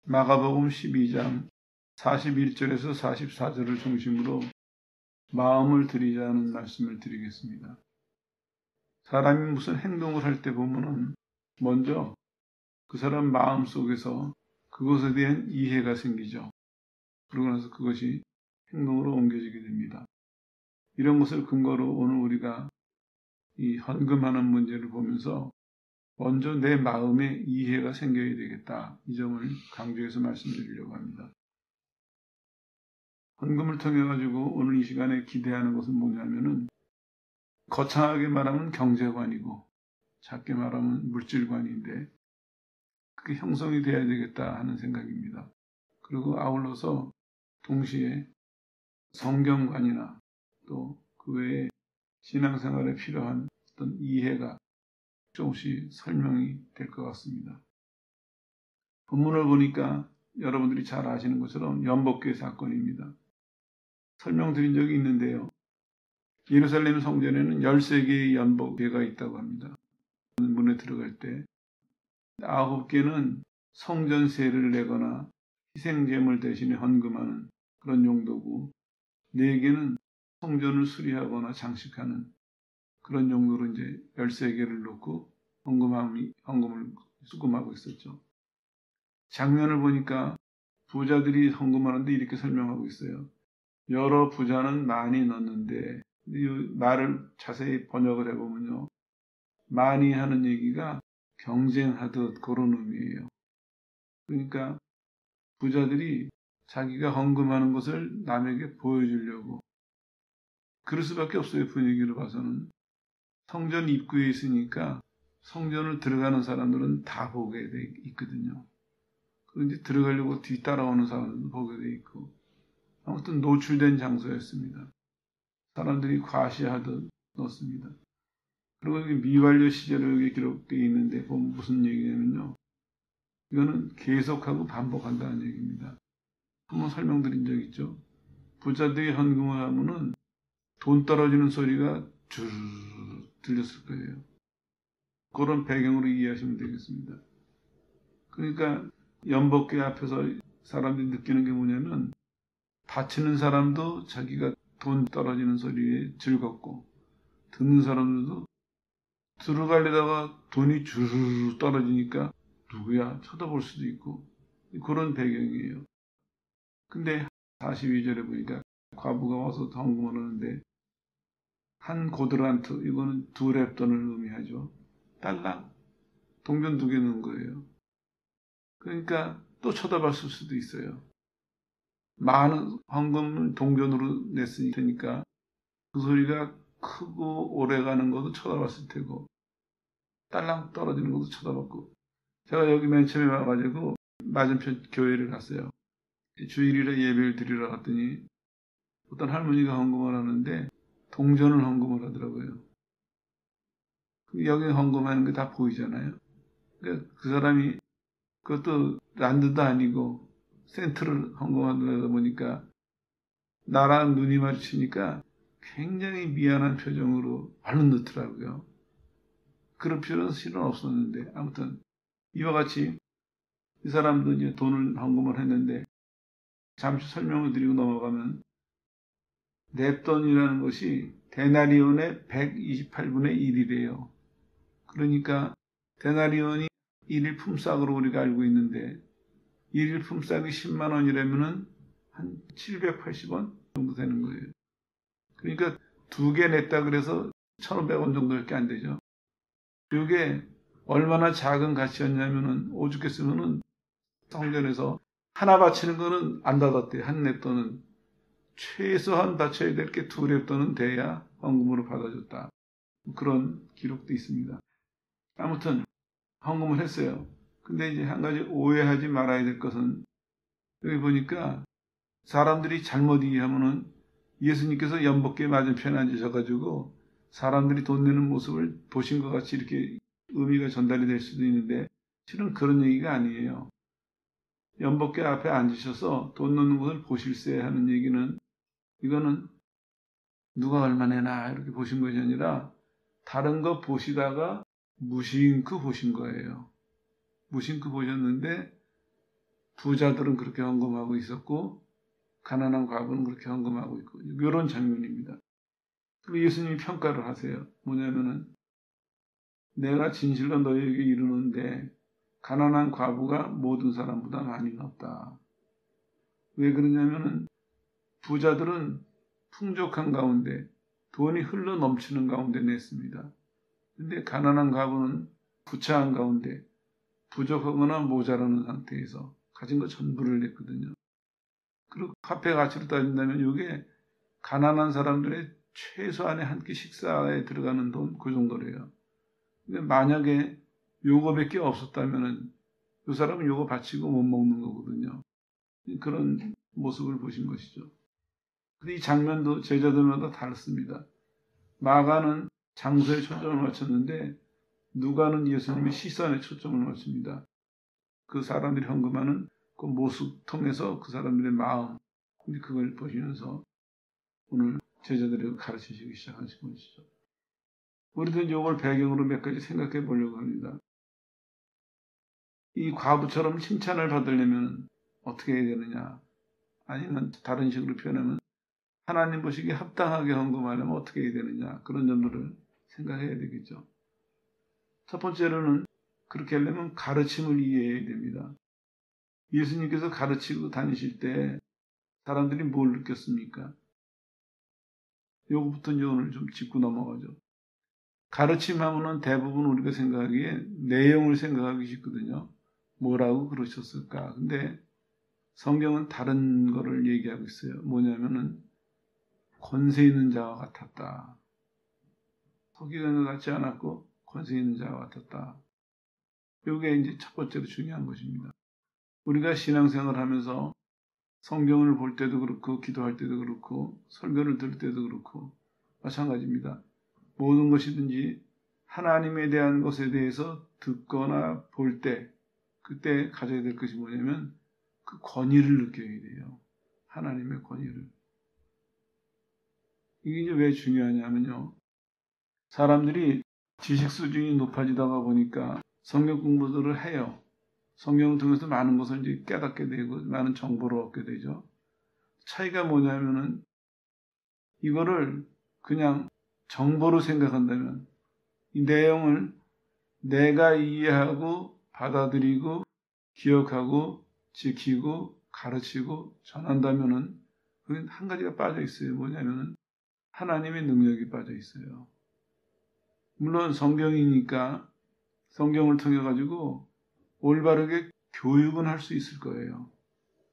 마가복음 12장 41절에서 44절을 중심으로 마음을 드리자는 말씀을 드리겠습니다. 사람이 무슨 행동을 할 때 보면은 먼저 그 사람 마음 속에서 그것에 대한 이해가 생기죠. 그러고 나서 그것이 행동으로 옮겨지게 됩니다. 이런 것을 근거로 오늘 우리가 이 헌금하는 문제를 보면서 먼저 내 마음에 이해가 생겨야 되겠다. 이 점을 강조해서 말씀드리려고 합니다. 헌금을 통해 가지고 오늘 이 시간에 기대하는 것은 뭐냐면은 거창하게 말하면 경제관이고 작게 말하면 물질관인데 그게 형성이 돼야 되겠다 하는 생각입니다. 그리고 아울러서 동시에 성경관이나 또 그 외에 신앙생활에 필요한 어떤 이해가 조금씩 설명이 될 것 같습니다. 본문을 보니까 여러분들이 잘 아시는 것처럼 연복궤 사건입니다. 설명드린 적이 있는데요. 예루살렘 성전에는 13개의 연복궤가 있다고 합니다. 문에 들어갈 때 9개는 성전 세를 내거나 희생제물 대신에 헌금하는 그런 용도고 4개는 성전을 수리하거나 장식하는 그런 용도로 이제 13개를 놓고 헌금을 수금하고 있었죠. 장면을 보니까 부자들이 헌금하는데 이렇게 설명하고 있어요. 여러 부자는 많이 넣는데 이 말을 자세히 번역을 해보면요. 많이 하는 얘기가 경쟁하듯 그런 의미예요. 그러니까 부자들이 자기가 헌금하는 것을 남에게 보여주려고 그럴 수밖에 없어요. 분위기를 봐서는. 성전 입구에 있으니까 성전을 들어가는 사람들은 다 보게 돼 있거든요. 그런데 들어가려고 뒤따라오는 사람들도 보게 돼 있고 아무튼 노출된 장소였습니다. 사람들이 과시하듯 넣습니다. 그리고 미완료 시제로 여기 기록되어 있는데 보면 무슨 얘기냐면요. 이거는 계속하고 반복한다는 얘기입니다. 한번 설명드린 적 있죠. 부자들이 헌금을 하면은 돈 떨어지는 소리가 줄 들렸을 거예요. 그런 배경으로 이해하시면 되겠습니다. 그러니까 연복궤 앞에서 사람들이 느끼는 게 뭐냐면 바치는 사람도 자기가 돈 떨어지는 소리에 즐겁고 듣는 사람들도 들어가려다가 돈이 주르르 떨어지니까 누구야 쳐다볼 수도 있고 그런 배경이에요. 근데 42절에 보니까 과부가 와서 헌금을 하는데 한 고드란트, 이거는 2렙돈을 의미하죠. 달랑, 동전 2개 넣은 거예요. 그러니까 또 쳐다봤을 수도 있어요. 많은 헌금을 동전으로 냈으니까 그 소리가 크고 오래가는 것도 쳐다봤을 테고 딸랑 떨어지는 것도 쳐다봤고 제가 여기 맨 처음에 와가지고 맞은편 교회를 갔어요. 주일이라 예배를 드리러 갔더니 어떤 할머니가 헌금을 하는데 동전을 헌금을 하더라고요. 여기 헌금하는 게 다 보이잖아요. 그러니까 그 사람이 그것도 란드도 아니고 센트를 헌금하다 보니까 나랑 눈이 마주치니까 굉장히 미안한 표정으로 얼른 넣더라고요. 그럴 필요는 실은 없었는데 아무튼 이와 같이 이 사람도 이제 돈을 헌금을 했는데 잠시 설명을 드리고 넘어가면 넵돈이라는 것이 데나리온의 128분의 1이래요. 그러니까 데나리온이 1일 품삯으로 우리가 알고 있는데 1일 품삯이 10만 원이라면은 한 780원 정도 되는 거예요. 그러니까 2개 냈다 그래서 1,500원 정도밖에 안 되죠. 이게 얼마나 작은 가치였냐면은 오죽했으면은 성전에서 하나 바치는 거는 안 받았대요. 한 렙돈은 최소한 바쳐야 될 게 2렙돈은 돼야 헌금으로 받아줬다. 그런 기록도 있습니다. 아무튼 헌금을 했어요. 근데 이제 한 가지 오해하지 말아야 될 것은 여기 보니까 사람들이 잘못 이해하면은 예수님께서 연복궤 맞은편에 앉으셔가지고 사람들이 돈 내는 모습을 보신 것 같이 이렇게 의미가 전달이 될 수도 있는데 실은 그런 얘기가 아니에요. 연복궤 앞에 앉으셔서 돈 넣는 것을 보실세 하는 얘기는 이거는 누가 얼마 내나 이렇게 보신 것이 아니라 다른 거 보시다가 무심코 보신 거예요. 무심코 보셨는데 부자들은 그렇게 헌금하고 있었고 가난한 과부는 그렇게 헌금하고 있고 이런 장면입니다. 그리고 예수님이 평가를 하세요. 뭐냐면은 내가 진실로 너희에게 이르는데 가난한 과부가 모든 사람보다 많이 낫다. 왜 그러냐면은 부자들은 풍족한 가운데 돈이 흘러 넘치는 가운데 냈습니다. 근데 가난한 과부는 부차한 가운데 부족하거나 모자라는 상태에서 가진 것 전부를 냈거든요. 그리고 화폐 가치로 따진다면 이게 가난한 사람들의 최소한의 한 끼 식사에 들어가는 돈 그 정도래요. 근데 만약에 요거밖에 없었다면은 이 사람은 요거 바치고 못 먹는 거거든요. 그런 모습을 보신 것이죠. 근데 이 장면도 제자들마다 다릅니다. 마가는 장소에 초점을 맞췄는데 누가는 예수님의 시선에 초점을 맞춥니다. 그 사람들이 헌금하는 그 모습 통해서 그 사람들의 마음, 그걸 보시면서 오늘 제자들에게 가르치시기 시작하신 것이죠. 우리도 이걸 배경으로 몇 가지 생각해 보려고 합니다. 이 과부처럼 칭찬을 받으려면 어떻게 해야 되느냐? 아니면 다른 식으로 표현하면 하나님 보시기에 합당하게 헌금하려면 어떻게 해야 되느냐? 그런 점들을 생각해야 되겠죠. 첫 번째로는 그렇게 하려면 가르침을 이해해야 됩니다. 예수님께서 가르치고 다니실 때 사람들이 뭘 느꼈습니까? 요거부터 이제 오늘 좀 짚고 넘어가죠. 가르침하면은 대부분 우리가 생각하기에 내용을 생각하기 쉽거든요. 뭐라고 그러셨을까? 근데 성경은 다른 거를 얘기하고 있어요. 뭐냐면은 권세 있는 자와 같았다. 서기관과 같지 않았고 권세 있는 자와 같았다. 이게 이제 첫 번째로 중요한 것입니다. 우리가 신앙생활을 하면서 성경을 볼 때도 그렇고 기도할 때도 그렇고 설교를 들을 때도 그렇고 마찬가지입니다. 모든 것이든지 하나님에 대한 것에 대해서 듣거나 볼 때 그때 가져야 될 것이 뭐냐면 그 권위를 느껴야 돼요. 하나님의 권위를. 이게 이제 왜 중요하냐면요. 사람들이 지식 수준이 높아지다가 보니까 성경 공부들을 해요. 성경을 통해서 많은 것을 이제 깨닫게 되고 많은 정보를 얻게 되죠. 차이가 뭐냐면은 이거를 그냥 정보로 생각한다면 이 내용을 내가 이해하고 받아들이고 기억하고 지키고 가르치고 전한다면은 그게 한 가지가 빠져 있어요. 뭐냐면은 하나님의 능력이 빠져 있어요. 물론 성경이니까 성경을 통해 가지고 올바르게 교육은 할 수 있을 거예요.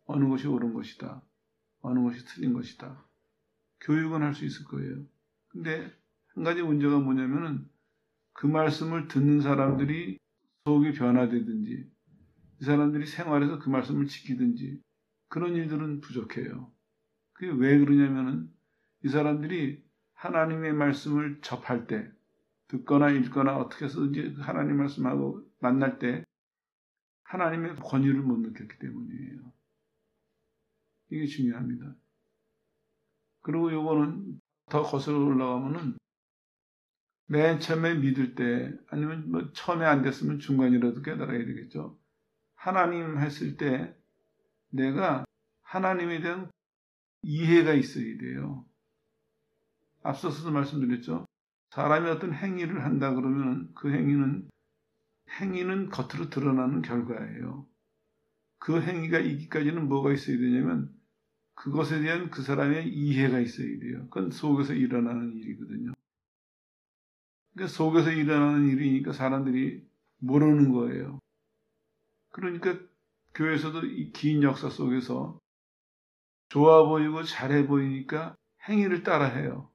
어느 것이 옳은 것이다. 어느 것이 틀린 것이다. 교육은 할 수 있을 거예요. 근데 한 가지 문제가 뭐냐면은 그 말씀을 듣는 사람들이 속이 변화되든지 이 사람들이 생활에서 그 말씀을 지키든지 그런 일들은 부족해요. 그게 왜 그러냐면은 이 사람들이 하나님의 말씀을 접할 때 듣거나 읽거나 어떻게 해서든지 하나님 말씀하고 만날 때 하나님의 권위를 못 느꼈기 때문이에요. 이게 중요합니다. 그리고 요거는 더 거슬러 올라가면은 맨 처음에 믿을 때 아니면 뭐 처음에 안 됐으면 중간이라도 깨달아야 되겠죠. 하나님 했을 때 내가 하나님에 대한 이해가 있어야 돼요. 앞서서도 말씀드렸죠. 사람이 어떤 행위를 한다 그러면 그 행위는 겉으로 드러나는 결과예요. 그 행위가 있기까지는 뭐가 있어야 되냐면 그것에 대한 그 사람의 이해가 있어야 돼요. 그건 속에서 일어나는 일이거든요. 그러니까 속에서 일어나는 일이니까 사람들이 모르는 거예요. 그러니까 교회에서도 이 긴 역사 속에서 좋아 보이고 잘해 보이니까 행위를 따라해요.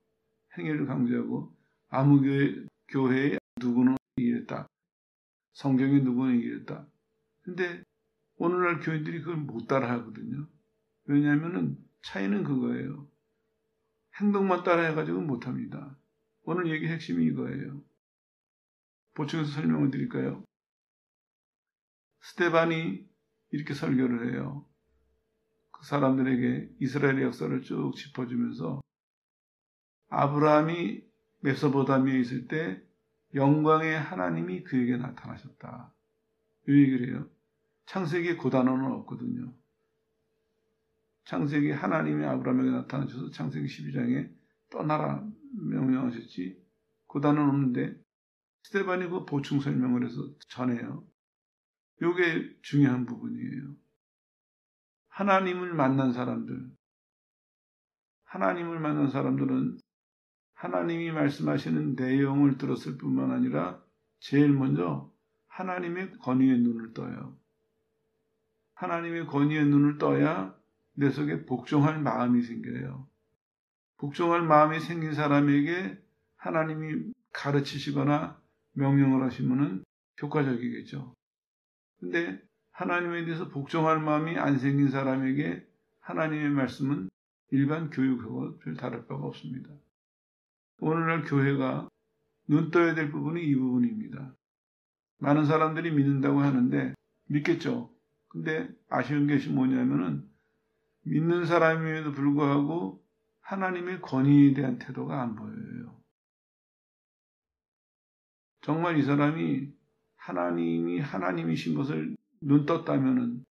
행위를 강조하고 아무 교회에 누구는 이랬다. 성경에 누구는 이랬다. 근데 오늘날 교인들이 그걸 못 따라하거든요. 왜냐하면 차이는 그거예요. 행동만 따라해가지고 못합니다. 오늘 얘기 핵심이 이거예요. 보충해서 설명을 드릴까요? 스데반이 이렇게 설교를 해요. 그 사람들에게 이스라엘의 역사를 쭉 짚어주면서 아브라함이 메소포타미아에 있을 때 영광의 하나님이 그에게 나타나셨다. 이 얘기를 해요. 창세기에 그 단어는 없거든요. 창세기 하나님이 아브라함에게 나타나셔서 창세기 12장에 떠나라 명령하셨지 그 단어는 없는데 스데반이 그 보충 설명을 해서 전해요. 이게 중요한 부분이에요. 하나님을 만난 사람들은 하나님이 말씀하시는 내용을 들었을 뿐만 아니라 제일 먼저 하나님의 권위의 눈을 떠요. 하나님의 권위의 눈을 떠야 내 속에 복종할 마음이 생겨요. 복종할 마음이 생긴 사람에게 하나님이 가르치시거나 명령을 하시면은 효과적이겠죠. 근데 하나님에 대해서 복종할 마음이 안 생긴 사람에게 하나님의 말씀은 일반 교육하고 별 다를 바가 없습니다. 오늘날 교회가 눈 떠야 될 부분이 이 부분입니다. 많은 사람들이 믿는다고 하는데 믿겠죠. 근데 아쉬운 것이 뭐냐면은 믿는 사람임에도 불구하고 하나님의 권위에 대한 태도가 안 보여요. 정말 이 사람이 하나님이 하나님이신 것을 눈 떴다면은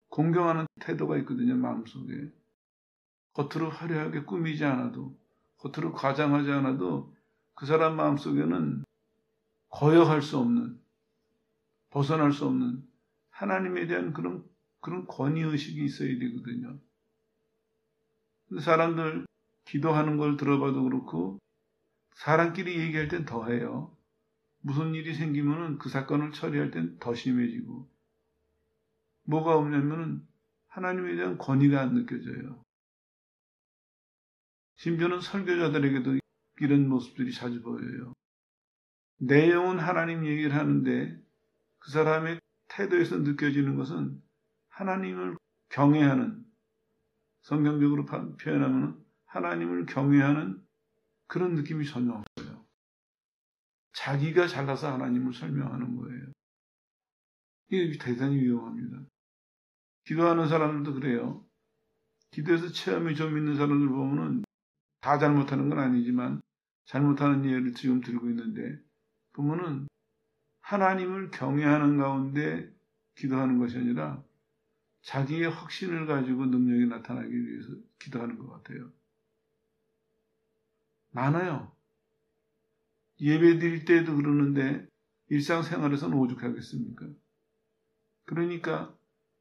공경하는 태도가 있거든요, 마음속에. 겉으로 화려하게 꾸미지 않아도, 겉으로 과장하지 않아도 그 사람 마음속에는 거역할 수 없는, 벗어날 수 없는 하나님에 대한 그런 권위의식이 있어야 되거든요. 사람들 기도하는 걸 들어봐도 그렇고, 사람끼리 얘기할 땐 더해요. 무슨 일이 생기면은 그 사건을 처리할 땐 더 심해지고, 뭐가 없냐면은 하나님에 대한 권위가 안 느껴져요. 심지어는 설교자들에게도 이런 모습들이 자주 보여요. 내용은 하나님 얘기를 하는데 그 사람의 태도에서 느껴지는 것은 하나님을 경외하는, 성경적으로 표현하면 하나님을 경외하는 그런 느낌이 전혀 없어요. 자기가 잘나서 하나님을 설명하는 거예요. 이게 대단히 위험합니다. 기도하는 사람들도 그래요. 기도에서 체험이 좀 있는 사람들 보면은 다 잘못하는 건 아니지만 잘못하는 예를 지금 들고 있는데 보면은 하나님을 경외하는 가운데 기도하는 것이 아니라 자기의 확신을 가지고 능력이 나타나기 위해서 기도하는 것 같아요. 많아요. 예배 드릴 때도 그러는데 일상생활에서는 오죽하겠습니까? 그러니까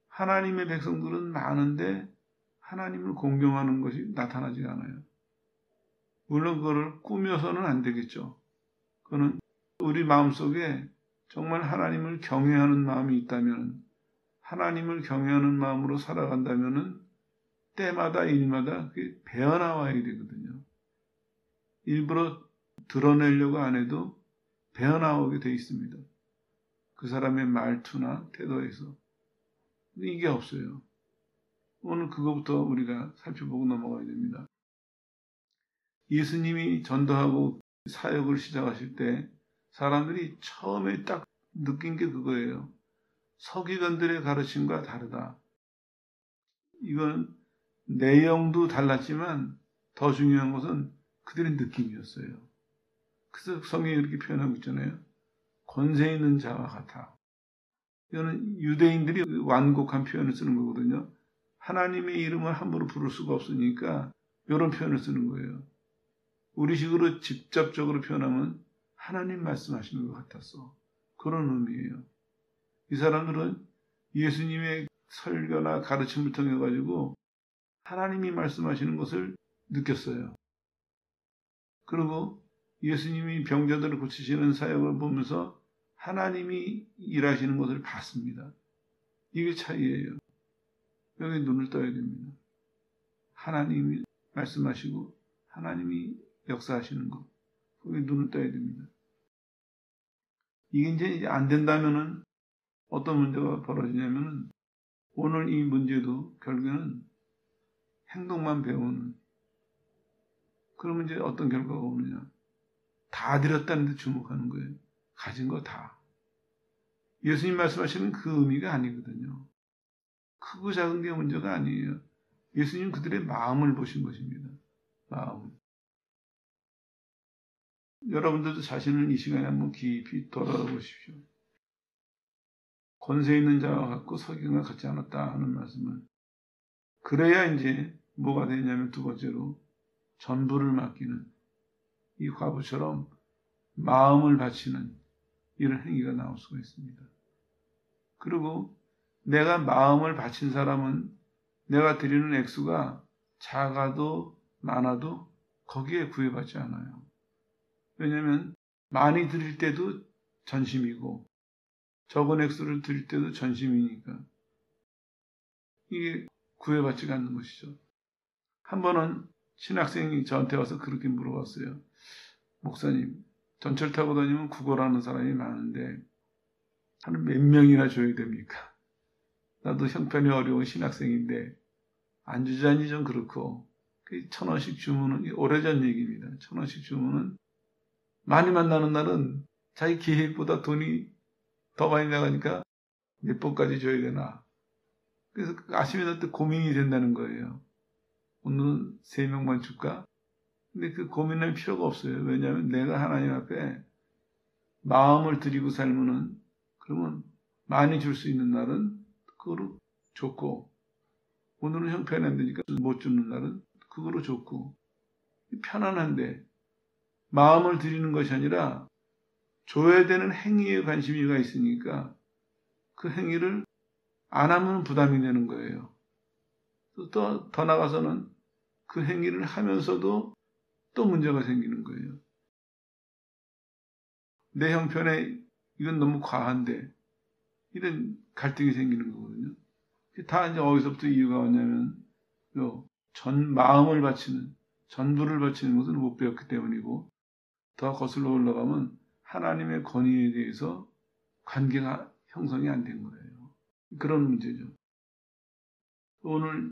하나님의 백성들은 많은데 하나님을 공경하는 것이 나타나지 않아요. 물론 그거를 꾸며서는 안 되겠죠. 그거는 우리 마음속에 정말 하나님을 경외하는 마음이 있다면, 하나님을 경외하는 마음으로 살아간다면 때마다 일마다 그게 배어나와야 되거든요. 일부러 드러내려고 안 해도 배어나오게 돼 있습니다. 그 사람의 말투나 태도에서. 이게 없어요. 오늘 그거부터 우리가 살펴보고 넘어가야 됩니다. 예수님이 전도하고 사역을 시작하실 때 사람들이 처음에 딱 느낀 게 그거예요. 서기관들의 가르침과 다르다. 이건 내용도 달랐지만 더 중요한 것은 그들의 느낌이었어요. 그래서 성경이 이렇게 표현하고 있잖아요. 권세 있는 자와 같아. 이거는 유대인들이 완곡한 표현을 쓰는 거거든요. 하나님의 이름을 함부로 부를 수가 없으니까 이런 표현을 쓰는 거예요. 우리식으로 직접적으로 표현하면 하나님 말씀하시는 것 같았어. 그런 의미예요. 이 사람들은 예수님의 설교나 가르침을 통해 가지고 하나님이 말씀하시는 것을 느꼈어요. 그리고 예수님이 병자들을 고치시는 사역을 보면서 하나님이 일하시는 것을 봤습니다. 이게 차이예요. 여기 눈을 떠야 됩니다. 하나님이 말씀하시고 하나님이 역사하시는 것. 거기 눈을 떠야 됩니다. 이게 이제 안 된다면은 어떤 문제가 벌어지냐면은 오늘 이 문제도 결국에는 행동만 배우는. 그러면 이제 어떤 결과가 오느냐. 다 드렸다는 데 주목하는 거예요. 가진 거 다. 예수님 말씀하시는 그 의미가 아니거든요. 크고 작은 게 문제가 아니에요. 예수님 그들의 마음을 보신 것입니다. 마음. 여러분들도 자신을 이 시간에 한번 깊이 돌아보십시오. 권세 있는 자와 같고 석양과 같지 않았다 하는 말씀을. 그래야 이제 뭐가 되냐면 두 번째로 전부를 맡기는 이 과부처럼 마음을 바치는 이런 행위가 나올 수가 있습니다. 그리고 내가 마음을 바친 사람은 내가 드리는 액수가 작아도 많아도 거기에 구애받지 않아요. 왜냐하면 많이 드릴 때도 전심이고 적은 액수를 드릴 때도 전심이니까 이게 구애받지가 않는 것이죠. 한 번은 신학생이 저한테 와서 그렇게 물어봤어요. 목사님, 전철 타고 다니면 구걸하는 사람이 많은데 한 몇 명이나 줘야 됩니까? 나도 형편이 어려운 신학생인데 안 주자니 좀 그렇고 1,000원씩 주면은 오래전 얘기입니다. 1,000원씩 주면은 많이 만나는 날은 자기 계획보다 돈이 더 많이 나가니까 몇 번까지 줘야 되나. 그래서 아침에 때 고민이 된다는 거예요. 오늘은 3명만 줄까? 근데 그 고민할 필요가 없어요. 왜냐하면 내가 하나님 앞에 마음을 드리고 살면은 그러면 많이 줄 수 있는 날은 그거로 좋고 오늘은 형편이 안 되니까 못 주는 날은 그거로 좋고 편안한데 마음을 드리는 것이 아니라 줘야 되는 행위에 관심이가 있으니까 그 행위를 안 하면 부담이 되는 거예요. 또 더 나가서는 그 행위를 하면서도 또 문제가 생기는 거예요. 내 형편에 이건 너무 과한데 이런 갈등이 생기는 거거든요. 다 이제 어디서부터 이유가 왔냐면 마음을 바치는 전부를 바치는 것은 못 배웠기 때문이고 더 거슬러 올라가면 하나님의 권위에 대해서 관계가 형성이 안 된 거예요. 그런 문제죠. 오늘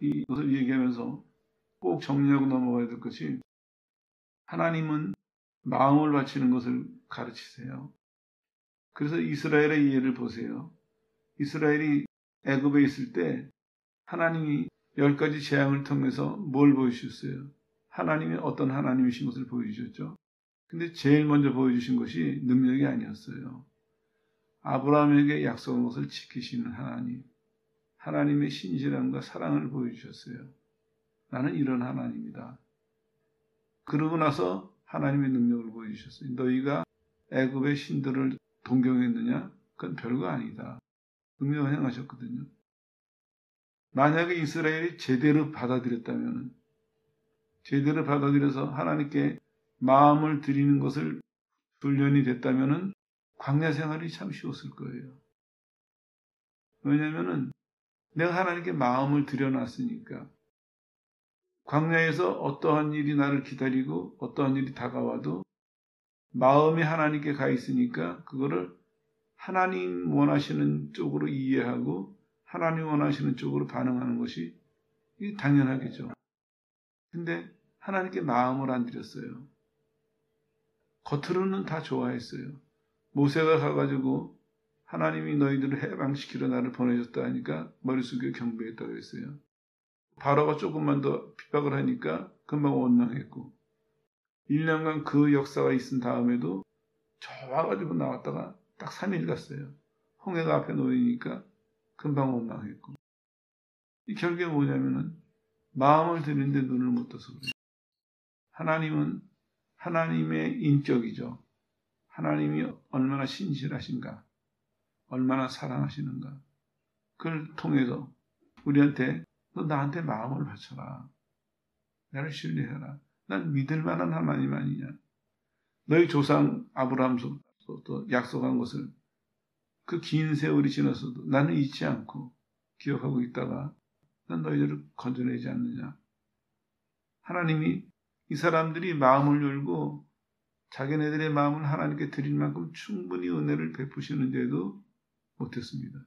이것을 얘기하면서 꼭 정리하고 넘어가야 될 것이 하나님은 마음을 바치는 것을 가르치세요. 그래서 이스라엘의 예를 보세요. 이스라엘이 애굽에 있을 때 하나님이 10가지 재앙을 통해서 뭘 보여주셨어요? 하나님이 어떤 하나님이신 것을 보여주셨죠. 근데 제일 먼저 보여주신 것이 능력이 아니었어요. 아브라함에게 약속한 것을 지키시는 하나님, 하나님의 신실함과 사랑을 보여주셨어요. 나는 이런 하나님이다. 그러고 나서 하나님의 능력을 보여주셨어요. 너희가 애굽의 신들을 동경했느냐? 그건 별거 아니다. 능력을 행하셨거든요. 만약에 이스라엘이 제대로 받아들여서 하나님께 마음을 드리는 것을 훈련이 됐다면 광야 생활이 참 쉬웠을 거예요. 왜냐하면 내가 하나님께 마음을 들여놨으니까 광야에서 어떠한 일이 나를 기다리고 어떠한 일이 다가와도 마음이 하나님께 가 있으니까 그거를 하나님 원하시는 쪽으로 이해하고 하나님 원하시는 쪽으로 반응하는 것이 당연하겠죠. 근데 하나님께 마음을 안 드렸어요. 겉으로는 다 좋아했어요. 모세가 가가지고 하나님이 너희들을 해방시키러 나를 보내줬다 하니까 머릿속에 경배했다고 했어요. 바로가 조금만 더 핍박을 하니까 금방 원망했고 1년간 그 역사가 있은 다음에도 좋아가지고 나왔다가 딱 3일 갔어요. 홍해가 앞에 놓이니까 금방 원망했고 이 결국에 뭐냐면은 마음을 드리는데 눈을 못 떠서 그래요. 하나님은 하나님의 인격이죠. 하나님이 얼마나 신실하신가, 얼마나 사랑하시는가. 그걸 통해서 우리한테 너 나한테 마음을 바쳐라. 나를 신뢰해라. 난 믿을 만한 하나님 아니냐. 너희 조상 아브라함부터 약속한 것을 그 긴 세월이 지나서도 나는 잊지 않고 기억하고 있다가 난 너희들을 건져내지 않느냐. 하나님이 이 사람들이 마음을 열고 자기네들의 마음을 하나님께 드릴 만큼 충분히 은혜를 베푸시는데도 못했습니다.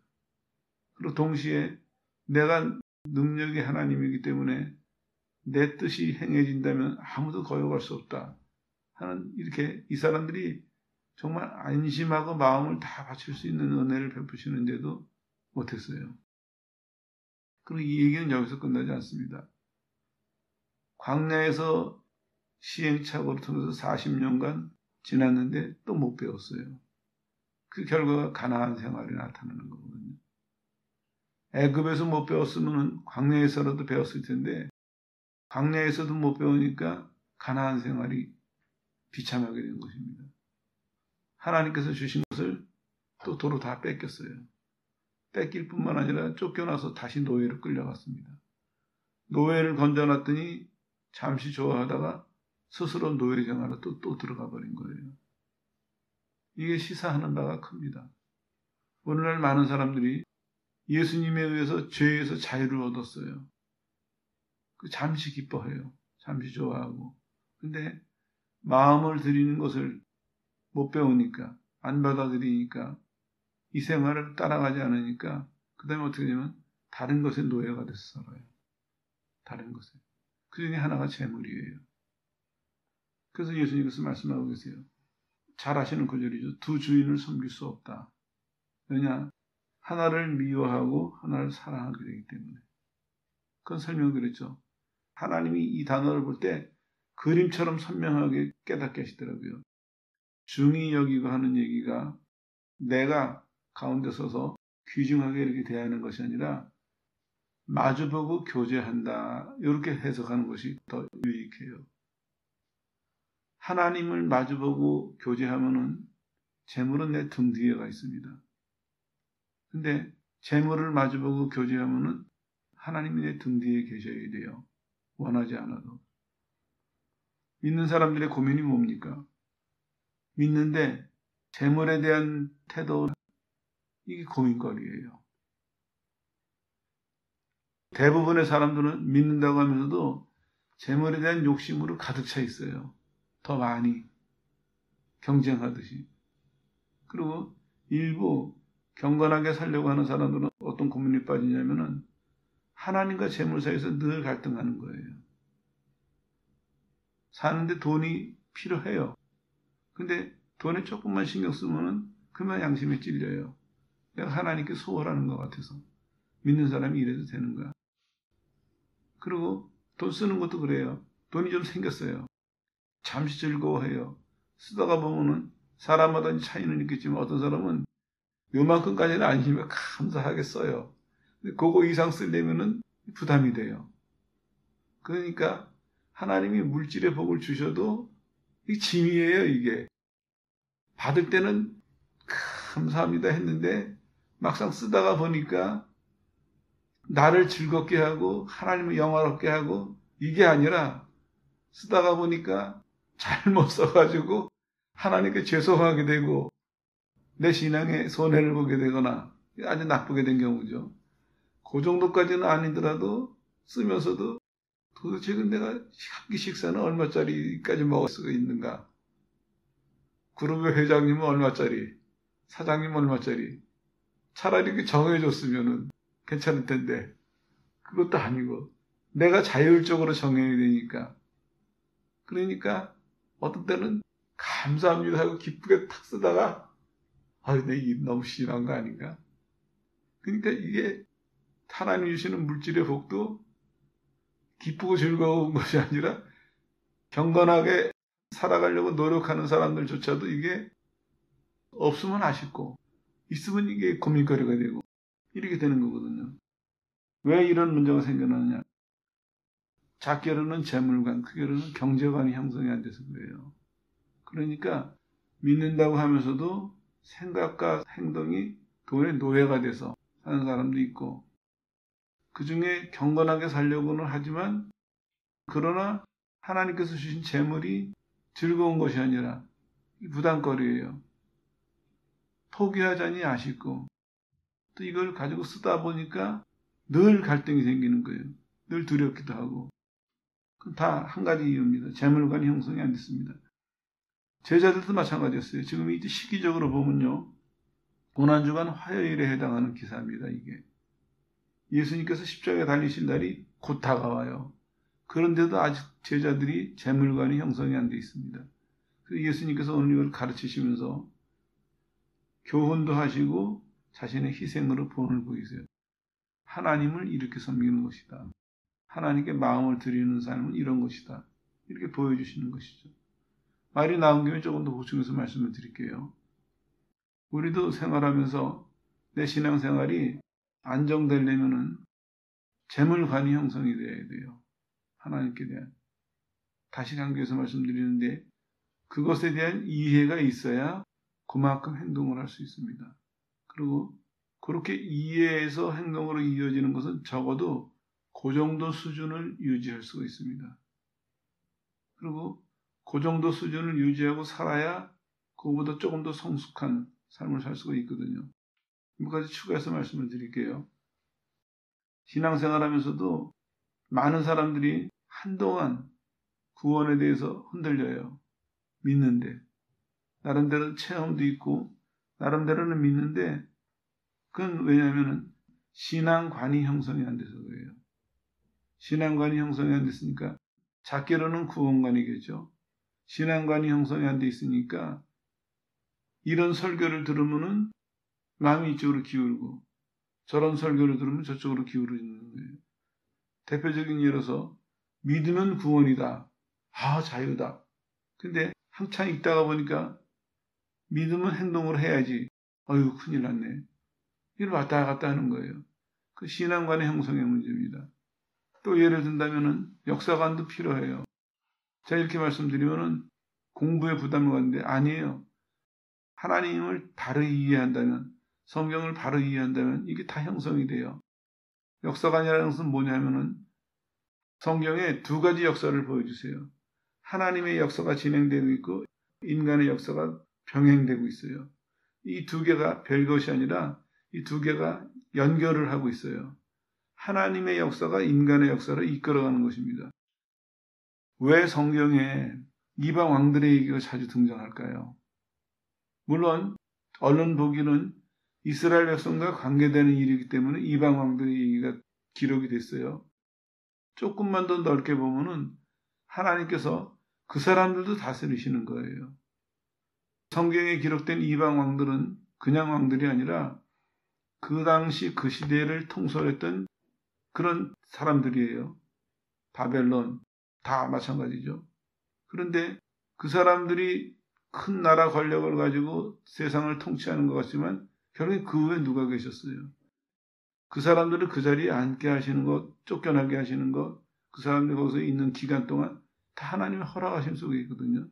그리고 동시에 내가 능력이 하나님이기 때문에 내 뜻이 행해진다면 아무도 거역할 수 없다 하는 이렇게 이 사람들이 정말 안심하고 마음을 다 바칠 수 있는 은혜를 베푸시는데도 못했어요. 그리고 이 얘기는 여기서 끝나지 않습니다. 광야에서 시행착오를 통해서 40년간 지났는데 또 못 배웠어요. 그 결과가 가나안 생활이 나타나는 거거든요. 애굽에서 못 배웠으면 광야에서라도 배웠을 텐데 광야에서도 못 배우니까 가나안 생활이 비참하게 된 것입니다. 하나님께서 주신 것을 또 도로 다 뺏겼어요. 뺏길 뿐만 아니라 쫓겨나서 다시 노예로 끌려갔습니다. 노예를 건져놨더니 잠시 좋아하다가 스스로 노예 생활로 또 들어가 버린 거예요. 이게 시사하는 바가 큽니다. 오늘날 많은 사람들이 예수님에 의해서 죄에서 자유를 얻었어요. 잠시 기뻐해요. 잠시 좋아하고. 근데 마음을 들이는 것을 못 배우니까, 안 받아들이니까, 이 생활을 따라가지 않으니까 그 다음에 어떻게 되면 다른 것의 노예가 돼서 살아요. 다른 것에. 그 중에 하나가 재물이에요. 그래서 예수님께서 말씀하고 계세요. 잘 아시는 구절이죠. 두 주인을 섬길 수 없다. 왜냐? 하나를 미워하고 하나를 사랑하게 되기 때문에. 그건 설명드렸죠. 하나님이 이 단어를 볼 때 그림처럼 선명하게 깨닫게 하시더라고요. 중히 여기고 하는 얘기가 내가 가운데 서서 귀중하게 이렇게 대하는 것이 아니라 마주보고 교제한다. 이렇게 해석하는 것이 더 유익해요. 하나님을 마주보고 교제하면은 재물은 내 등 뒤에가 있습니다. 근데 재물을 마주보고 교제하면은 하나님이 내 등 뒤에 계셔야 돼요. 원하지 않아도. 믿는 사람들의 고민이 뭡니까? 믿는데 재물에 대한 태도, 이게 고민거리예요. 대부분의 사람들은 믿는다고 하면서도 재물에 대한 욕심으로 가득 차 있어요. 더 많이 경쟁하듯이. 그리고 일부 경건하게 살려고 하는 사람들은 어떤 고민이 빠지냐면은 하나님과 재물 사이에서 늘 갈등하는 거예요. 사는데 돈이 필요해요. 근데 돈에 조금만 신경 쓰면은 그만 양심에 찔려요. 내가 하나님께 소홀하는 것 같아서. 믿는 사람이 이래도 되는 거야. 그리고 돈 쓰는 것도 그래요. 돈이 좀 생겼어요. 잠시 즐거워해요. 쓰다가 보면은 사람마다 차이는 있겠지만 어떤 사람은 요만큼까지는 아니지만 감사하게 써요. 근데 그거 이상 쓰려면은 부담이 돼요. 그러니까 하나님이 물질의 복을 주셔도 이 짐이에요, 이게. 받을 때는 감사합니다 했는데 막상 쓰다가 보니까 나를 즐겁게 하고 하나님을 영화롭게 하고 이게 아니라 쓰다가 보니까 잘못 써가지고 하나님께 죄송하게 되고 내 신앙에 손해를 보게 되거나 아주 나쁘게 된 경우죠. 그 정도까지는 아니더라도 쓰면서도 도대체 내가 한 끼 식사는 얼마짜리까지 먹을 수가 있는가? 그룹의 회장님은 얼마짜리? 사장님은 얼마짜리? 차라리 이렇게 정해줬으면 괜찮을 텐데 그것도 아니고 내가 자율적으로 정해야 되니까 그러니까 어떤 때는 감사합니다 하고 기쁘게 탁 쓰다가 내 입 너무 심한 거 아닌가? 그러니까 이게 하나님 주시는 물질의 복도 기쁘고 즐거운 것이 아니라 경건하게 살아가려고 노력하는 사람들조차도 이게 없으면 아쉽고 있으면 이게 고민거리가 되고 이렇게 되는 거거든요. 왜 이런 문제가 생겨나느냐? 작게로는 재물관, 크게로는 경제관이 형성이 안 돼서 그래요. 그러니까 믿는다고 하면서도 생각과 행동이 돈의 노예가 돼서 사는 사람도 있고 그 중에 경건하게 살려고는 하지만 그러나 하나님께서 주신 재물이 즐거운 것이 아니라 부담거리예요. 포기하자니 아쉽고 또 이걸 가지고 쓰다 보니까 늘 갈등이 생기는 거예요. 늘 두렵기도 하고. 다 한 가지 이유입니다. 재물관이 형성이 안 됐습니다. 제자들도 마찬가지였어요. 지금 이 시기적으로 보면요. 고난주간 화요일에 해당하는 기사입니다. 이게. 예수님께서 십자가에 달리신 날이 곧 다가와요. 그런데도 아직 제자들이 재물관이 형성이 안 돼 있습니다. 그래서 예수님께서 오늘 이걸 가르치시면서 교훈도 하시고 자신의 희생으로 본을 보이세요. 하나님을 이렇게 섬기는 것이다. 하나님께 마음을 드리는 삶은 이런 것이다. 이렇게 보여주시는 것이죠. 말이 나온 김에 조금 더 보충해서 말씀을 드릴게요. 우리도 생활하면서 내 신앙생활이 안정되려면은 재물관이 형성이 되어야 돼요. 하나님께 대한. 다시 강조해서 말씀드리는데 그것에 대한 이해가 있어야 그만큼 행동을 할 수 있습니다. 그리고 그렇게 이해해서 행동으로 이어지는 것은 적어도 그 정도 수준을 유지할 수가 있습니다. 그리고 그 정도 수준을 유지하고 살아야 그거보다 조금 더 성숙한 삶을 살 수가 있거든요. 몇 가지 추가해서 말씀을 드릴게요. 신앙생활 하면서도 많은 사람들이 한동안 구원에 대해서 흔들려요. 믿는데. 나름대로 체험도 있고 나름대로는 믿는데 그건 왜냐하면 신앙관이 형성이 안 돼서 그래요. 신앙관이 형성이 안 됐으니까 작게로는 구원관이겠죠. 신앙관이 형성이 안 돼 있으니까 이런 설교를 들으면은 마음이 이쪽으로 기울고 저런 설교를 들으면 저쪽으로 기울어지는 거예요. 대표적인 예로서 믿으면 구원이다. 아, 자유다. 근데 한참 있다가 보니까 믿으면 행동을 해야지. 어휴, 큰일 났네. 이걸 왔다 갔다 하는 거예요. 그 신앙관의 형성의 문제입니다. 또 예를 든다면은 역사관도 필요해요. 제가 이렇게 말씀드리면은 공부에 부담을 갖는데 아니에요. 하나님을 바로 이해한다면, 성경을 바로 이해한다면 이게 다 형성이 돼요. 역사관이라는 것은 뭐냐면은 성경에 두 가지 역사를 보여주세요. 하나님의 역사가 진행되고 있고 인간의 역사가 병행되고 있어요. 이 두 개가 별것이 아니라 이 두 개가 연결을 하고 있어요. 하나님의 역사가 인간의 역사를 이끌어가는 것입니다. 왜 성경에 이방 왕들의 얘기가 자주 등장할까요? 물론 언론 보기는 이스라엘 백성과 관계되는 일이기 때문에 이방 왕들의 얘기가 기록이 됐어요. 조금만 더 넓게 보면은 하나님께서 그 사람들도 다스리시는 거예요. 성경에 기록된 이방 왕들은 그냥 왕들이 아니라 그 당시 그 시대를 통솔했던 그런 사람들이에요. 바벨론 다 마찬가지죠. 그런데 그 사람들이 큰 나라 권력을 가지고 세상을 통치하는 것 같지만 결국에 그 후에 누가 계셨어요? 그 사람들을 그 자리에 앉게 하시는 것, 쫓겨나게 하시는 것, 그 사람들이 거기서 있는 기간 동안 다 하나님의 허락하심 속에 있거든요.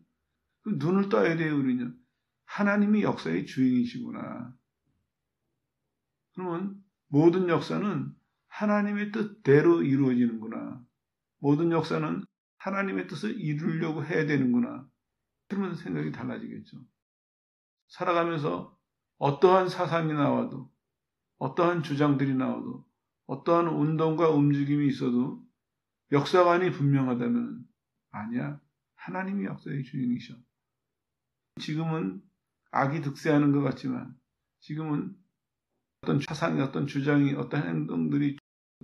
눈을 떠야 돼요, 우리는. 하나님이 역사의 주인이시구나. 그러면 모든 역사는 하나님의 뜻대로 이루어지는구나. 모든 역사는 하나님의 뜻을 이루려고 해야 되는구나. 그러면 생각이 달라지겠죠. 살아가면서 어떠한 사상이 나와도, 어떠한 주장들이 나와도, 어떠한 운동과 움직임이 있어도 역사관이 분명하다면 아니야. 하나님이 역사의 주인이셔. 지금은 악이 득세하는 것 같지만 지금은 어떤 사상이, 어떤 주장이, 어떤 행동들이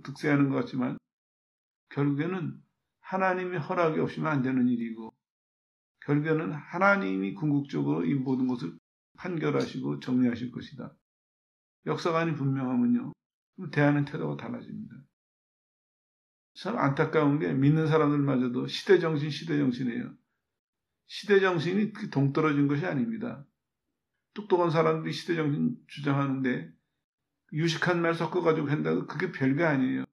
득세하는 것 같지만 결국에는 하나님의 허락이 없이는 안 되는 일이고 결국에는 하나님이 궁극적으로 이 모든 것을 판결하시고 정리하실 것이다. 역사관이 분명하면요. 대하는 태도가 달라집니다. 참 안타까운 게 믿는 사람들마저도 시대정신이에요. 시대정신이 동떨어진 것이 아닙니다. 똑똑한 사람들이 시대정신 주장하는데 유식한 말 섞어가지고 한다고 그게 별거 아니에요.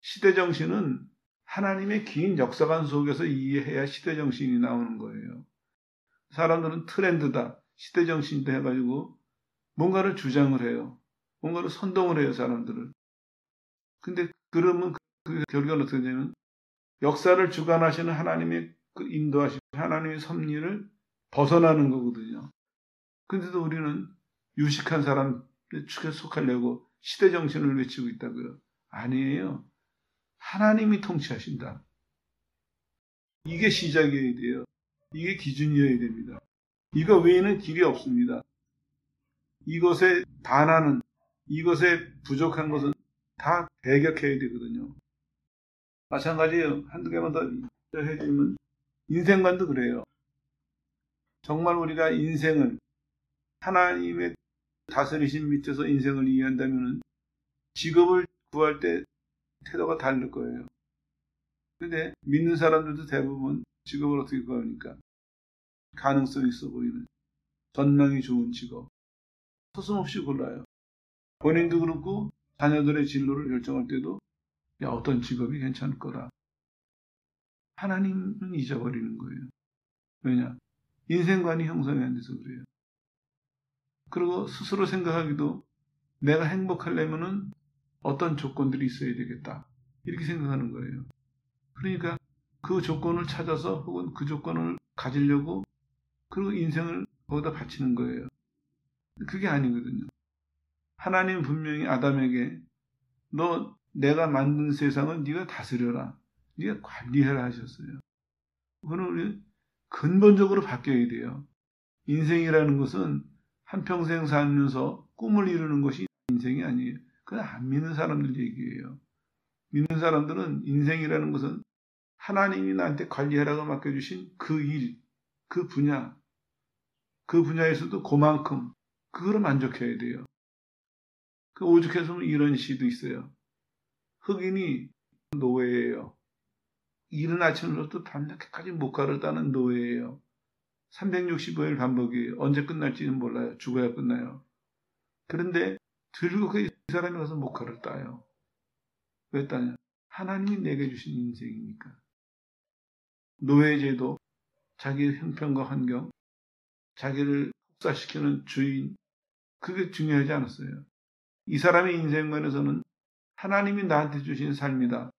시대정신은 하나님의 긴 역사관 속에서 이해해야 시대정신이 나오는 거예요. 사람들은 트렌드다, 시대정신이다 해가지고 뭔가를 주장을 해요. 뭔가를 선동을 해요, 사람들을. 근데 그러면 그 결과는 어떻게 되냐면 역사를 주관하시는 하나님의 그 인도하시고 하나님의 섭리를 벗어나는 거거든요. 근데도 우리는 유식한 사람 축에 속하려고 시대정신을 외치고 있다고요. 아니에요. 하나님이 통치하신다. 이게 시작이어야 돼요. 이게 기준이어야 됩니다. 이거 외에는 길이 없습니다. 이것에 반하는, 이것에 부족한 것은 다 배격해야 되거든요. 마찬가지예요. 한두 개만 더 해주면 인생관도 그래요. 정말 우리가 인생을 하나님의 다스리신 밑에서 인생을 이해한다면 직업을 구할 때 태도가 다를 거예요. 근데 믿는 사람들도 대부분 직업을 어떻게 구합니까? 가능성이 있어 보이는 전망이 좋은 직업, 서슴없이 골라요. 본인도 그렇고 자녀들의 진로를 결정할 때도 야, 어떤 직업이 괜찮을 거다. 하나님은 잊어버리는 거예요. 왜냐? 인생관이 형성이 안 돼서 그래요. 그리고 스스로 생각하기도 내가 행복하려면은 어떤 조건들이 있어야 되겠다. 이렇게 생각하는 거예요. 그러니까 그 조건을 찾아서 혹은 그 조건을 가지려고 그리고 인생을 거기다 바치는 거예요. 그게 아니거든요. 하나님 분명히 아담에게 너 내가 만든 세상은 네가 다스려라. 네가 관리해라 하셨어요. 그거는 우리 근본적으로 바뀌어야 돼요. 인생이라는 것은 한평생 살면서 꿈을 이루는 것이 인생이 아니에요. 그건 안 믿는 사람들 얘기예요. 믿는 사람들은 인생이라는 것은 하나님이 나한테 관리하라고 맡겨주신 그 일, 그 분야, 그 분야에서도 그만큼 그거를 만족해야 돼요. 그 오죽해서 이런 시도 있어요. 흑인이 노예예요. 이른 아침부터 밤늦게까지 목화를 따는 노예예요. 365일 반복이에요. 언제 끝날지는 몰라요. 죽어야 끝나요. 그런데 들고 이 사람이 가서 목화를 따요. 왜 따냐? 하나님이 내게 주신 인생이니까. 노예제도, 자기의 형편과 환경, 자기를 혹사시키는 주인, 그게 중요하지 않았어요. 이 사람의 인생관에서는 하나님이 나한테 주신 삶이다.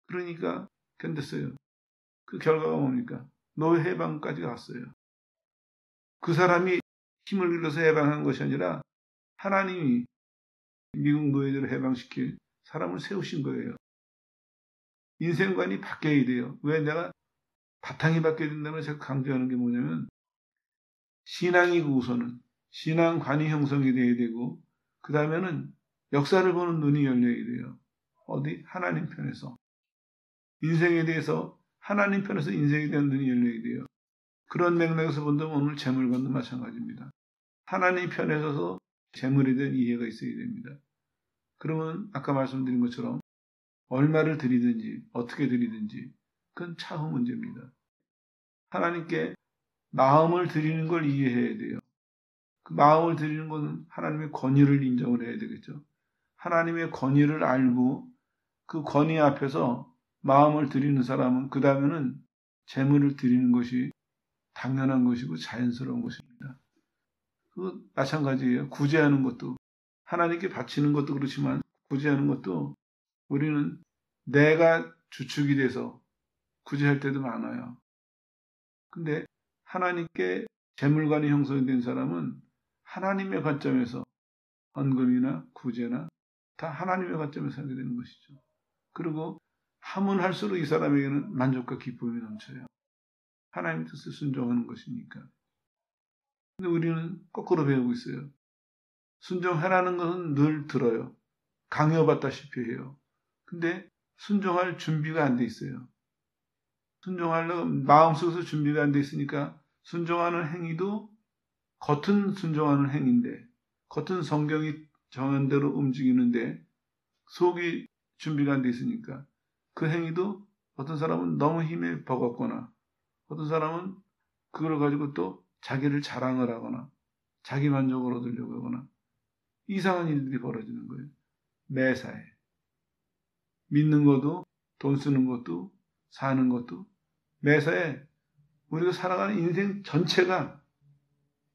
그러니까 견뎠어요. 그 결과가 뭡니까? 노예 해방까지 갔어요. 그 사람이 힘을 길러서 해방한 것이 아니라 하나님이 미국 노예들을 해방시킬 사람을 세우신 거예요. 인생관이 바뀌어야 돼요. 왜 내가 바탕이 바뀌어야 된다는 걸 제가 강조하는 게 뭐냐면 신앙이고 우선은 신앙관이 형성이 돼야 되고 그 다음에는 역사를 보는 눈이 열려야 돼요. 어디? 하나님 편에서. 인생에 대해서 하나님 편에서 인생에 대한 눈이 열려야 돼요. 그런 맥락에서 본다면 오늘 재물관도 마찬가지입니다. 하나님 편에 서서 재물에 대한 이해가 있어야 됩니다. 그러면 아까 말씀드린 것처럼 얼마를 드리든지 어떻게 드리든지 그건 차후 문제입니다. 하나님께 마음을 드리는 걸 이해해야 돼요. 그 마음을 드리는 것은 하나님의 권위를 인정을 해야 되겠죠. 하나님의 권위를 알고 그 권위 앞에서 마음을 드리는 사람은 그 다음에는 재물을 드리는 것이 당연한 것이고 자연스러운 것입니다. 그 마찬가지예요. 구제하는 것도 하나님께 바치는 것도 그렇지만 구제하는 것도 우리는 내가 주축이 돼서 구제할 때도 많아요. 근데 하나님께 재물관이 형성된 사람은 하나님의 관점에서 헌금이나 구제나 다 하나님의 관점에서 하게 되는 것이죠. 그리고 하면 할수록 이 사람에게는 만족과 기쁨이 넘쳐요. 하나님 뜻을 순종하는 것이니까. 근데 우리는 거꾸로 배우고 있어요. 순종하라는 것은 늘 들어요. 강요받다시피 해요. 근데 순종할 준비가 안 돼 있어요. 순종하려고 마음속에서 준비가 안 돼 있으니까 순종하는 행위도 겉은 순종하는 행위인데 겉은 성경이 정한 대로 움직이는데 속이 준비가 안 돼 있으니까 그 행위도 어떤 사람은 너무 힘에 버겁거나 어떤 사람은 그걸 가지고 또 자기를 자랑을 하거나 자기 만족을 얻으려고 하거나 이상한 일들이 벌어지는 거예요. 매사에. 믿는 것도 돈 쓰는 것도 사는 것도 매사에 우리가 살아가는 인생 전체가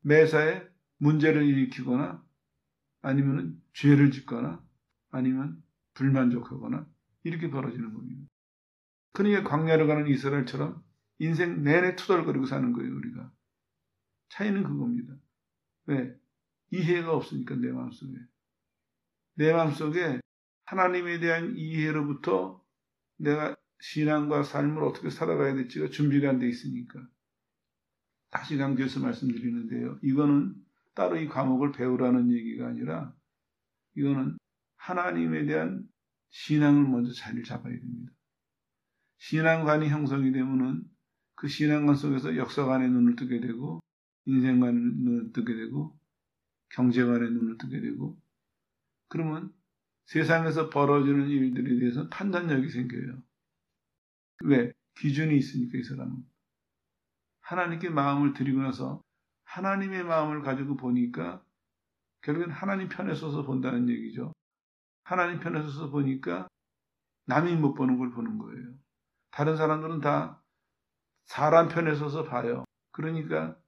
매사에 문제를 일으키거나 아니면 죄를 짓거나 아니면 불만족하거나 이렇게 벌어지는 겁니다. 그러니까 광야를 가는 이스라엘처럼 인생 내내 투덜거리고 사는 거예요, 우리가. 차이는 그겁니다. 왜? 이해가 없으니까 내 마음속에. 내 마음속에 하나님에 대한 이해로부터 내가 신앙과 삶을 어떻게 살아가야 될지가 준비가 안 돼 있으니까. 다시 강조해서 말씀드리는데요. 이거는 따로 이 과목을 배우라는 얘기가 아니라 이거는 하나님에 대한 신앙을 먼저 자리를 잡아야 됩니다. 신앙관이 형성이 되면은 그 신앙관 속에서 역사관의 눈을 뜨게 되고 인생관의 눈을 뜨게 되고 경제관의 눈을 뜨게 되고 그러면 세상에서 벌어지는 일들에 대해서 판단력이 생겨요. 왜? 기준이 있으니까 이 사람은. 하나님께 마음을 드리고 나서 하나님의 마음을 가지고 보니까 결국엔 하나님 편에 서서 본다는 얘기죠. 하나님 편에 서서 보니까 남이 못 보는 걸 보는 거예요. 다른 사람들은 다 사람 편에 서서 봐요. 그러니까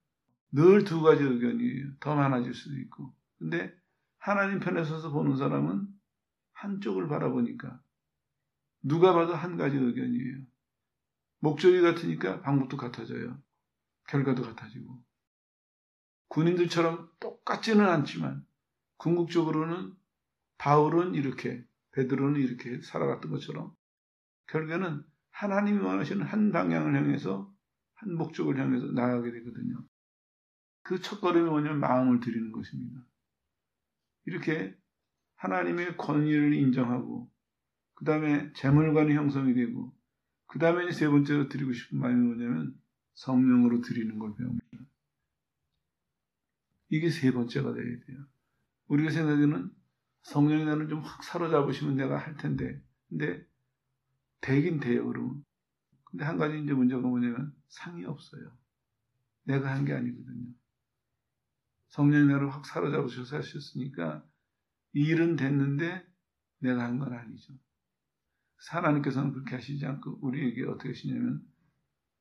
늘 두 가지 의견이에요. 더 많아질 수도 있고. 근데 하나님 편에 서서 보는 사람은 한쪽을 바라보니까 누가 봐도 한 가지 의견이에요. 목적이 같으니까 방법도 같아져요. 결과도 같아지고. 군인들처럼 똑같지는 않지만 궁극적으로는 바울은 이렇게, 베드로는 이렇게 살아갔던 것처럼 결국에는 하나님이 원하시는 한 방향을 향해서 한 목적을 향해서 나아가게 되거든요. 그 첫걸음이 뭐냐면 마음을 드리는 것입니다. 이렇게 하나님의 권위를 인정하고 그 다음에 재물관이 형성이 되고 그 다음에 세 번째로 드리고 싶은 마음이 뭐냐면 성령으로 드리는 걸 배웁니다. 이게 세 번째가 돼야 돼요. 우리가 생각에는 성령이 나를 좀 확 사로잡으시면 내가 할 텐데 근데 되긴 돼요 그러면. 근데 한 가지 이제 문제가 뭐냐면 상이 없어요. 내가 한 게 아니거든요. 성령이 나를 확 사로잡으셔서 하셨으니까 일은 됐는데 내가 한 건 아니죠. 하나님께서는 그렇게 하시지 않고 우리에게 어떻게 하시냐면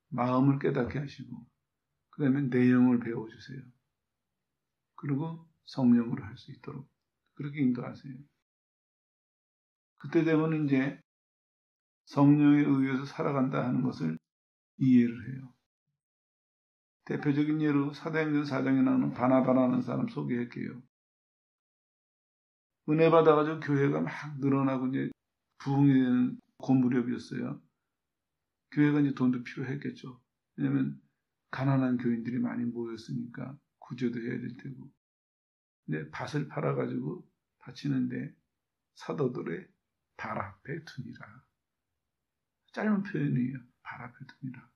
마음을 깨닫게 하시고 그 다음에 내용을 배워주세요. 그리고 성령으로 할 수 있도록 그렇게 인도하세요. 그때 되면 이제 성령에 의해서 살아간다 하는 것을 이해를 해요. 대표적인 예로 사도행전 4장에 나오는 바나바라는 사람 소개할게요. 은혜 받아가지고 교회가 막 늘어나고 이제 부흥이 되는 그 무렵이었어요. 교회가 이제 돈도 필요했겠죠. 왜냐하면 가난한 교인들이 많이 모였으니까 구제도 해야 될 테고. 근데 밭을 팔아가지고 바치는데 사도들의 발 앞에 두니라. 짧은 표현이에요. 발 앞에 두니라.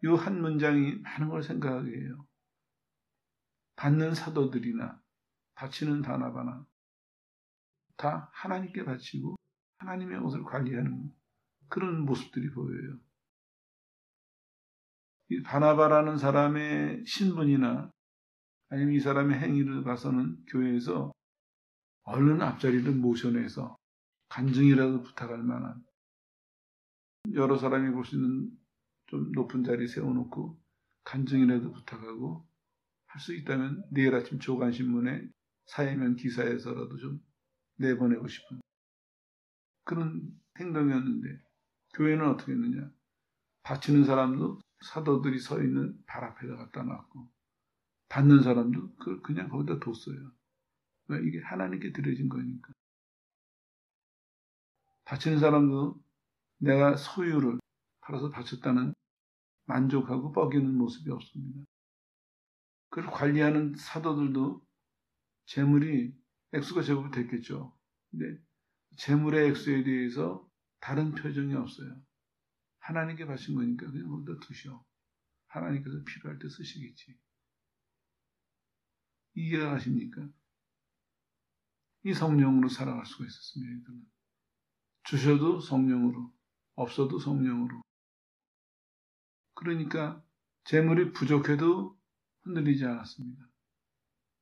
이 한 문장이 많은 걸 생각하게 해요. 받는 사도들이나 바치는 바나바나 다 하나님께 바치고 하나님의 것을 관리하는 그런 모습들이 보여요. 이 바나바라는 사람의 신분이나 아니면 이 사람의 행위를 봐서는 교회에서 얼른 앞자리를 모셔내서 간증이라도 부탁할 만한 여러 사람이 볼 수 있는 좀 높은 자리 세워놓고 간증이라도 부탁하고 할 수 있다면 내일 아침 조간신문에 사회면 기사에서라도 좀 내보내고 싶은 그런 행동이었는데 교회는 어떻게 했느냐. 바치는 사람도 사도들이 서 있는 발 앞에다 갖다 놨고 받는 사람도 그냥 거기다 뒀어요. 왜? 이게 하나님께 드려진 거니까. 바치는 사람도 내가 소유를 팔아서 바쳤다는 만족하고 뻐기는 모습이 없습니다. 그걸 관리하는 사도들도 재물이 액수가 제법 됐겠죠. 근데 재물의 액수에 대해서 다른 표정이 없어요. 하나님께 바친 거니까 그냥 거기다 두셔. 하나님께서 필요할 때 쓰시겠지. 이해가 가십니까? 이 성령으로 살아갈 수가 있었습니다. 이들은. 주셔도 성령으로, 없어도 성령으로. 그러니까 재물이 부족해도 흔들리지 않았습니다.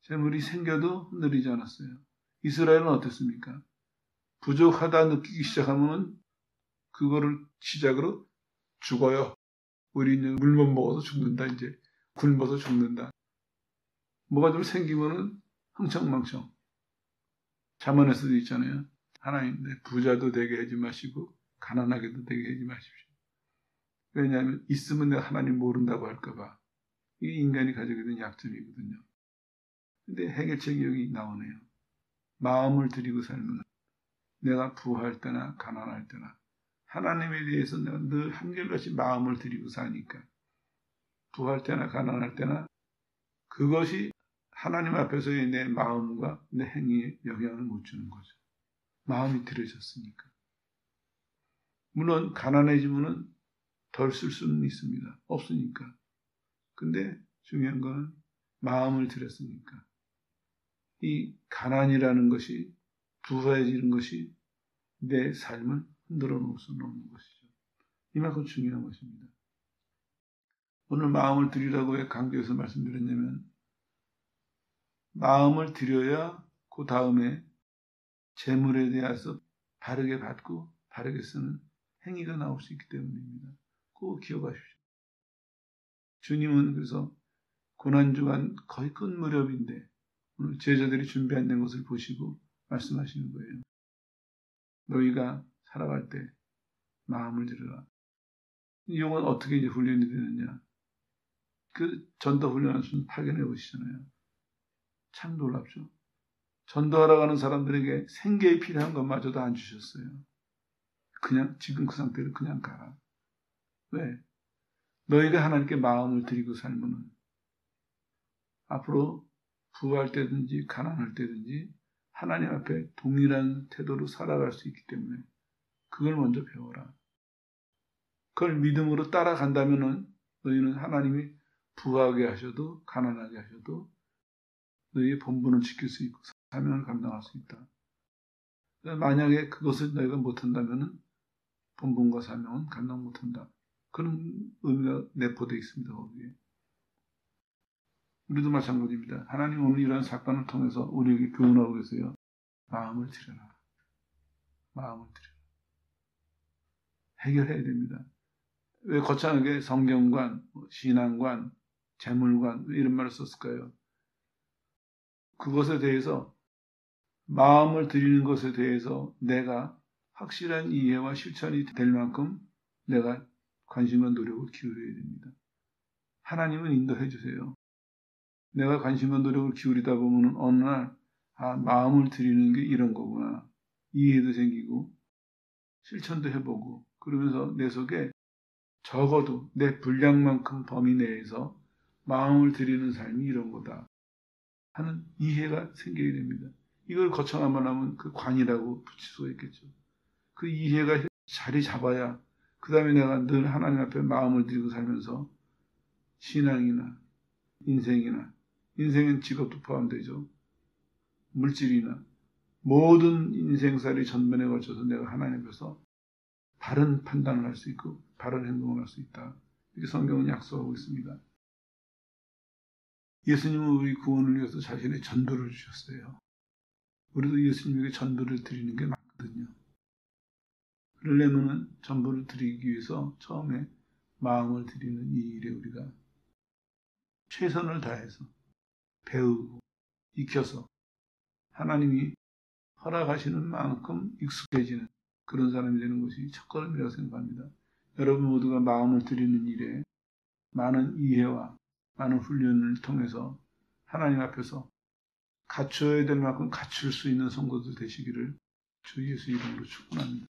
재물이 생겨도 흔들리지 않았어요. 이스라엘은 어땠습니까? 부족하다 느끼기 시작하면 그거를 시작으로 죽어요. 우리 이제 물만 먹어서 죽는다. 이제 굶어서 죽는다. 뭐가 좀 생기면은 흥청망청. 잠언에서도 있잖아요. 하나님 부자도 되게 하지 마시고 가난하게도 되게 하지 마십시오. 왜냐하면 있으면 내가 하나님 모른다고 할까 봐. 이게 인간이 가지고 있는 약점이거든요. 근데 해결책이 여기 나오네요. 마음을 드리고 살면 내가 부할 때나 가난할 때나 하나님에 대해서 내가 늘 한결같이 마음을 드리고 사니까 부할 때나 가난할 때나 그것이 하나님 앞에서의 내 마음과 내 행위에 영향을 못 주는 거죠. 마음이 들여졌으니까. 물론 가난해지면 덜 쓸 수는 있습니다. 없으니까. 근데 중요한 건 마음을 들였으니까. 이 가난이라는 것이 부해지는 것이 내 삶을 흔들어 놓을 수는 없는 것이죠. 이만큼 중요한 것입니다. 오늘 마음을 드리라고 왜 강조해서 말씀드렸냐면 마음을 들여야 그 다음에 재물에 대해서 바르게 받고 바르게 쓰는 행위가 나올 수 있기 때문입니다. 꼭 기억하십시오. 주님은 그래서 고난주간 거의 끝 무렵인데 오늘 제자들이 준비 안 된 것을 보시고 말씀하시는 거예요. 너희가 살아갈 때 마음을 들여라. 이건 어떻게 이제 훈련이 되느냐. 그 전도 훈련을 좀 파견해 보시잖아요. 참 놀랍죠. 전도하러 가는 사람들에게 생계에 필요한 것마저도 안 주셨어요. 그냥 지금 그 상태로 그냥 가라. 왜? 너희가 하나님께 마음을 드리고 살면은 앞으로 부할 때든지 가난할 때든지 하나님 앞에 동일한 태도로 살아갈 수 있기 때문에 그걸 먼저 배워라. 그걸 믿음으로 따라간다면은 너희는 하나님이 부하게 하셔도 가난하게 하셔도 너희의 본분을 지킬 수 있고 사명을 감당할 수 있다. 만약에 그것을 너희가 못한다면 본분과 사명은 감당 못한다. 그런 의미가 내포되어 있습니다. 거기에. 우리도 마찬가지입니다. 하나님 오늘 이런 사건을 통해서 우리에게 교훈하고 계세요. 마음을 들여라. 마음을 들여라. 해결해야 됩니다. 왜 거창하게 성경관, 신앙관, 재물관 이런 말을 썼을까요? 그것에 대해서 마음을 드리는 것에 대해서 내가 확실한 이해와 실천이 될 만큼 내가 관심과 노력을 기울여야 됩니다. 하나님은 인도해 주세요. 내가 관심과 노력을 기울이다 보면 어느 날 마음을 드리는 게 이런 거구나. 이해도 생기고 실천도 해보고 그러면서 내 속에 적어도 내 분량만큼 범위 내에서 마음을 드리는 삶이 이런 거다 하는 이해가 생기게 됩니다. 이걸 거창하면 하면 그 관이라고 붙일 수가 있겠죠. 그 이해가 자리 잡아야 그 다음에 내가 늘 하나님 앞에 마음을 드리고 살면서 신앙이나 인생은 직업도 포함되죠. 물질이나 모든 인생살이 전면에 걸쳐서 내가 하나님 앞에서 바른 판단을 할 수 있고 바른 행동을 할 수 있다. 이렇게 성경은 약속하고 있습니다. 예수님은 우리 구원을 위해서 자신의 전도를 주셨어요. 우리도 예수님에게 전도를 드리는 게 맞거든요. 그러려면 전도를 드리기 위해서 처음에 마음을 드리는 이 일에 우리가 최선을 다해서 배우고 익혀서 하나님이 허락하시는 만큼 익숙해지는 그런 사람이 되는 것이 첫걸음이라고 생각합니다. 여러분 모두가 마음을 드리는 일에 많은 이해와 많은 훈련을 통해서 하나님 앞에서 갖춰야 될 만큼 갖출 수 있는 성도들 되시기를 주 예수 이름으로 축원합니다.